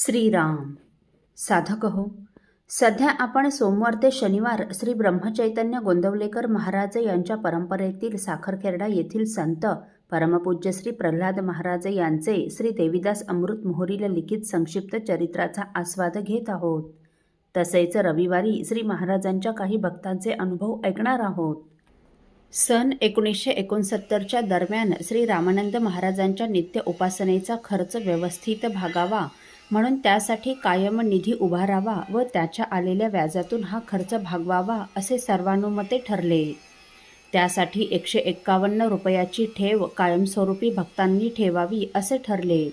श्रीराम. साधक हो, सध्या आपण सोमवार ते शनिवार श्री ब्रह्मचैतन्य गोंदवलेकर महाराज यांच्या परंपरेतील साखरखेर्डा येथील संत परमपूज्य श्री प्रल्हाद महाराज यांचे श्री देवीदास अमृत मोहोरीला लिखित संक्षिप्त चरित्राचा आस्वाद घेत आहोत. तसेच रविवारी श्री महाराजांच्या काही भक्तांचे अनुभव ऐकणार आहोत. सन 1969च्या दरम्यान श्री रामानंद महाराजांच्या नित्य उपासनेचा खर्च व्यवस्थित भागावा म्हणून त्यासाठी कायम निधी उभारावा व त्याच्या आलेल्या व्याजातून हा खर्च भागवावा असे सर्वानुमते ठरले. त्यासाठी 151 रुपयाची ठेव कायमस्वरूपी भक्तांनी ठेवावी असे ठरले.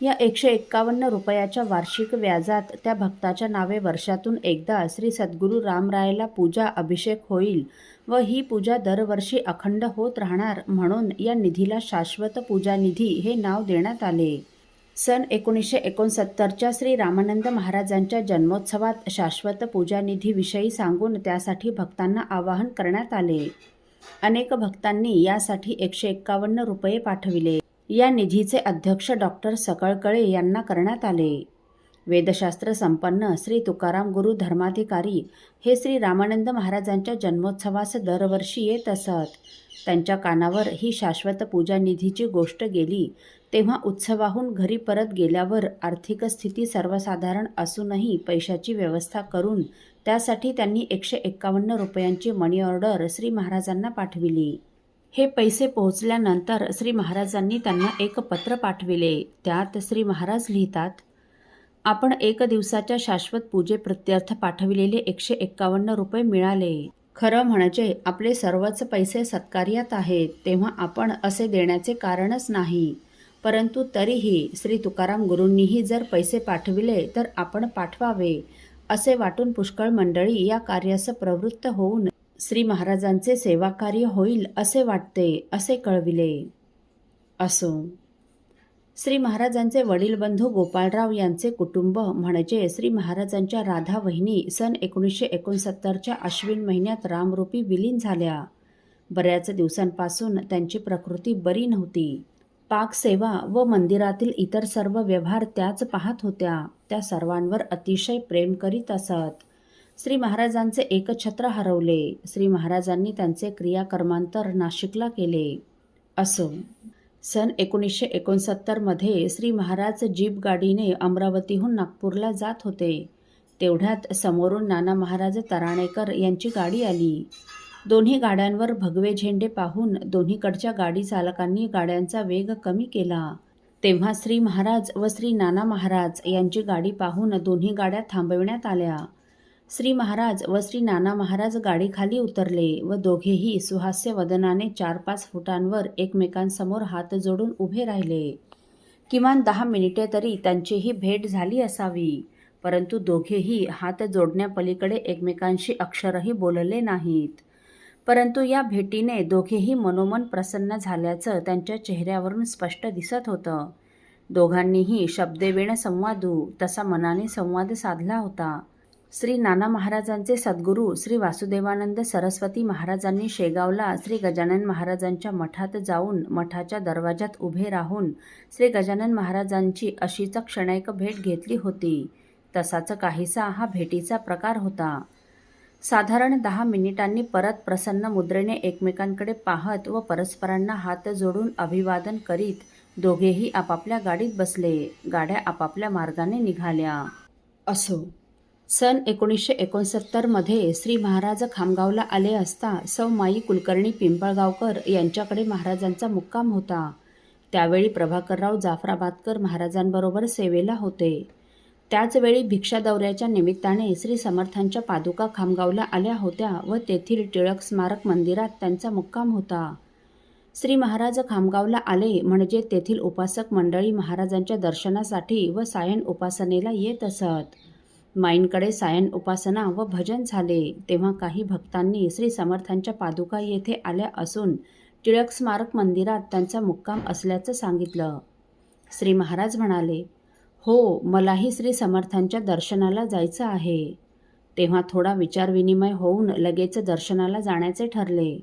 या 151 रुपयाच्या वार्षिक व्याजात त्या भक्ताच्या नावे वर्षातून एकदा श्री सद्गुरू रामरायाला पूजा अभिषेक होईल व ही पूजा दरवर्षी अखंड होत राहणार म्हणून या निधीला शाश्वत पूजा निधी हे नाव देण्यात आले. सन 1969च्या श्री रामानंद महाराजांच्या जन्मोत्सवात शाश्वत पूजानिधीविषयी सांगून त्यासाठी भक्तांना आवाहन करण्यात आले. अनेक भक्तांनी यासाठी 151 रुपये पाठविले. या निधीचे अध्यक्ष डॉक्टर सकळकळे यांना करण्यात आले. वेदशास्त्र संपन्न श्री तुकाराम गुरु धर्माधिकारी हे श्री रामानंद महाराजांच्या जन्मोत्सवास दरवर्षी येत असत. त्यांच्या कानावर ही शाश्वत पूजा निधीची गोष्ट गेली तेव्हा उत्सवाहून घरी परत गेल्यावर आर्थिक स्थिती सर्वसाधारण असूनही पैशाची व्यवस्था करून त्यासाठी त्यांनी 151 रुपयांची मनी ऑर्डर श्री महाराजांना पाठविली. हे पैसे पोहोचल्यानंतर श्री महाराजांनी त्यांना एक पत्र पाठविले. त्यात श्री महाराज लिहितात, आपण 1 दिवसाच्या शाश्वत पूजेप्रत्यर्थ पाठविलेले 151 रुपये मिळाले. खरं म्हणजे आपले सर्वच पैसे सत्कार्यात आहेत तेव्हा आपण असे देण्याचे कारणच नाही. परंतु तरीही श्री तुकाराम गुरूंनीही जर पैसे पाठविले तर आपण पाठवावे असे वाटून पुष्कळ मंडळी या कार्यास प्रवृत्त होऊन श्री महाराजांचे सेवाकार्य होईल असे वाटते असे कळविले. असो, श्री महाराजांचे वडील बंधू गोपाळराव यांचे कुटुंब म्हणजे श्री महाराजांच्या राधा वहिनी सन 1969च्या अश्विन महिन्यात रामरूपी विलीन झाल्या. बऱ्याच दिवसांपासून त्यांची प्रकृती बरी नव्हती. पाकसेवा व मंदिरातील इतर सर्व व्यवहार त्याच पाहत होत्या. त्या सर्वांवर अतिशय प्रेम करीत असत. श्री महाराजांचे एक छत्र हरवले. श्री महाराजांनी त्यांचे क्रियाकर्मांतर नाशिकला केले. असो, सन 1969मध्ये श्री महाराज जीप गाडीने अमरावतीहून नागपूरला जात होते. तेवढ्यात समोरून नाना महाराज तराणेकर यांची गाडी आली. दोन्ही गाड्यांवर भगवे झेंडे पाहून दोन्हीकडच्या गाडी चालकांनी गाड्यांचा वेग कमी केला. तेव्हा श्री महाराज व श्री नाना महाराज यांची गाडी पाहून दोन्ही गाड्या थांबविण्यात आल्या. श्री महाराज व श्री नाना महाराज गाडीखाली उतरले व दोघेही सुहास्य वदनाने 4-5 फुटांवर एकमेकांसमोर हात जोडून उभे राहिले. किमान 10 मिनिटे तरी त्यांचीही भेट झाली असावी. परंतु दोघेही हात जोडण्यापलीकडे एकमेकांशी अक्षरही बोलले नाहीत. परंतु या भेटीने दोघेही मनोमन प्रसन्न झाल्याचं त्यांच्या चेहऱ्यावरून स्पष्ट दिसत होतं. दोघांनीही शब्देवेण संवादू तसा मनाने संवाद साधला होता. श्री नाना महाराजांचे सद्गुरू श्री वासुदेवानंद सरस्वती महाराजांनी शेगावला श्री गजानन महाराजांच्या मठात जाऊन मठाच्या दरवाजात उभे राहून श्री गजानन महाराजांची अशीच क्षणैक भेट घेतली होती. तसाच काहीसा हा भेटीचा प्रकार होता. साधारण 10 मिनिटांनी परत प्रसन्न मुद्रेने एकमेकांकडे पाहत व परस्परांना हात जोडून अभिवादन करीत दोघेही आपापल्या गाडीत बसले. गाड्या आपापल्या मार्गाने निघाल्या. असो, सन 1969मध्ये श्री महाराज खामगावला आले असता सौ माई कुलकर्णी पिंपळगावकर यांच्याकडे महाराजांचा मुक्काम होता. त्यावेळी प्रभाकरराव जाफराबादकर महाराजांबरोबर सेवेला होते. त्याचवेळी भिक्षा दौऱ्याच्या निमित्ताने श्री समर्थांच्या पादुका खामगावला आल्या होत्या व तेथील टिळक स्मारक मंदिरात त्यांचा मुक्काम होता. श्री महाराज खामगावला आले म्हणजे तेथील उपासक मंडळी महाराजांच्या दर्शनासाठी व सायन उपासनेला येत असत. माईंकडे सायन उपासना व भजन झाले तेव्हा काही भक्तांनी श्री समर्थांच्या पादुका येथे आल्या असून टिळक स्मारक मंदिरात त्यांचा मुक्काम असल्याचं सांगितलं. श्री महाराज म्हणाले, हो, मलाही श्री समर्थांच्या दर्शनाला जायचं आहे. तेव्हा थोडा विचारविनिमय होऊन लगेच दर्शनाला जाण्याचे ठरले.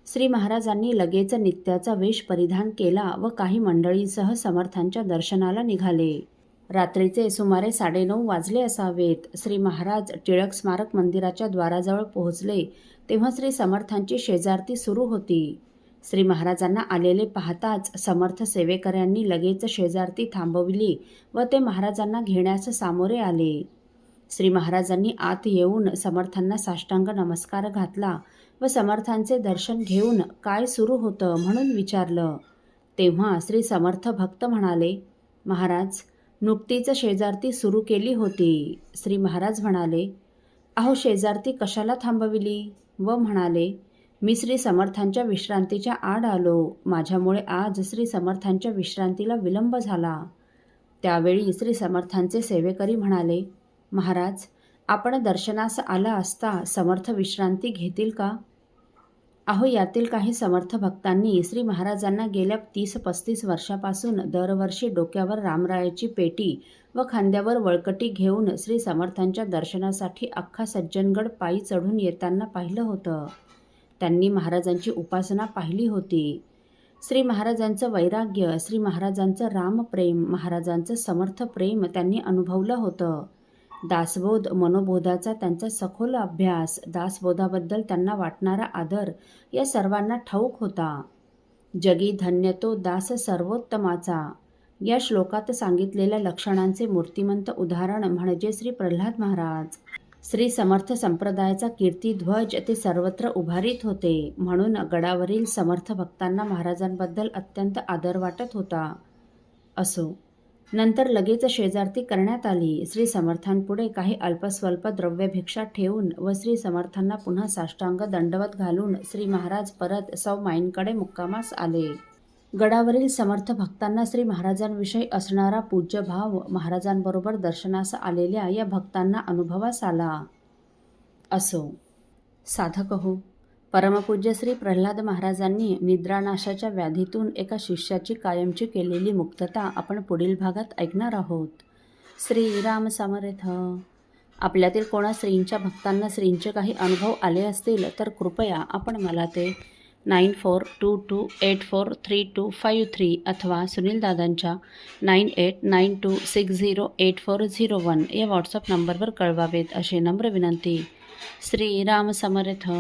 श्री महाराजांनी लगेच नित्याचा वेश परिधान केला व काही मंडळींसह समर्थांच्या दर्शनाला निघाले. रात्रीचे सुमारे 9:30 वाजले असावेत. श्री महाराज टिळक स्मारक मंदिराच्या द्वाराजवळ पोहोचले तेव्हा श्री समर्थांची शेजारती सुरू होती. श्री महाराजांना आलेले पाहताच समर्थ सेवेकऱ्यांनी लगेच शेजारती थांबविली व ते महाराजांना घेण्यास सामोरे आले. श्री महाराजांनी आत येऊन समर्थांना साष्टांग नमस्कार घातला व समर्थांचे दर्शन घेऊन काय सुरू होतं म्हणून विचारलं. तेव्हा श्री समर्थ भक्त म्हणाले, महाराज, नुकतीच शेजारती सुरू केली होती. श्री महाराज म्हणाले, अहो शेजारती कशाला थांबविली? व म्हणाले, मी श्री समर्थांच्या विश्रांतीच्या आड आलो. माझ्यामुळे आज श्री समर्थांच्या विश्रांतीला विलंब झाला. त्यावेळी श्री समर्थांचे सेवेकरी म्हणाले, महाराज, आपण दर्शनास आला असता समर्थ विश्रांती घेतील का? अहो यातील काही समर्थ भक्तांनी श्री महाराजांना गेल्या 30-35 वर्षापासून दरवर्षी डोक्यावर रामरायाची पेटी व खांद्यावर वळकटी घेऊन श्री समर्थांच्या दर्शनासाठी अख्खा सज्जनगड पायी चढून येताना पाहिलं होतं. त्यांनी महाराजांची उपासना पाहिली होती. श्री महाराजांचं वैराग्य, श्री महाराजांचं रामप्रेम, महाराजांचं समर्थ प्रेम त्यांनी अनुभवलं होतं. दासबोध मनोबोधाचा त्यांचा सखोल अभ्यास, दासबोधाबद्दल त्यांना वाटणारा आदर या सर्वांना ठाऊक होता. जगी धन्य तो दास सर्वोत्तमाचा या श्लोकात सांगितलेल्या लक्षणांचे मूर्तिमंत उदाहरण म्हणजे श्री प्रल्हाद महाराज. श्री समर्थ संप्रदायाचा कीर्तिध्वज ते सर्वत्र उभारीत होते. म्हणून गडावरील समर्थ भक्तांना महाराजांबद्दल अत्यंत आदर वाटत होता. असो, नंतर लगेच शेजारती करण्यात आली. श्री समर्थांपुढे काही अल्पस्वल्प द्रव्यभिक्षा ठेवून व श्री समर्थांना पुन्हा साष्टांग दंडवत घालून श्री महाराज परत सौ माईंकडे मुक्कामास आले. गडावरील समर्थ भक्तांना श्री महाराजांविषयी असणारा पूज्यभाव महाराजांबरोबर दर्शनास आलेल्या या भक्तांना अनुभवास आला. असो, साधक हो, परमपूज्य श्री प्रल्हाद महाराजांनी निद्रानाशाच्या व्याधीतून एका शिष्याची कायमची केलेली मुक्तता आपण पुढील भागात ऐकणार आहोत. श्रीराम समर्थ. आपल्यातील कोणा श्रींच्या भक्तांना श्रींचे काही अनुभव आले असतील तर कृपया आपण मला ते 9422843253 अथवा सुनील दादांच्या 9892608401 या व्हॉट्सअप नंबरवर कळवावेत अशी नम्र विनंती. श्रीराम समर्थ.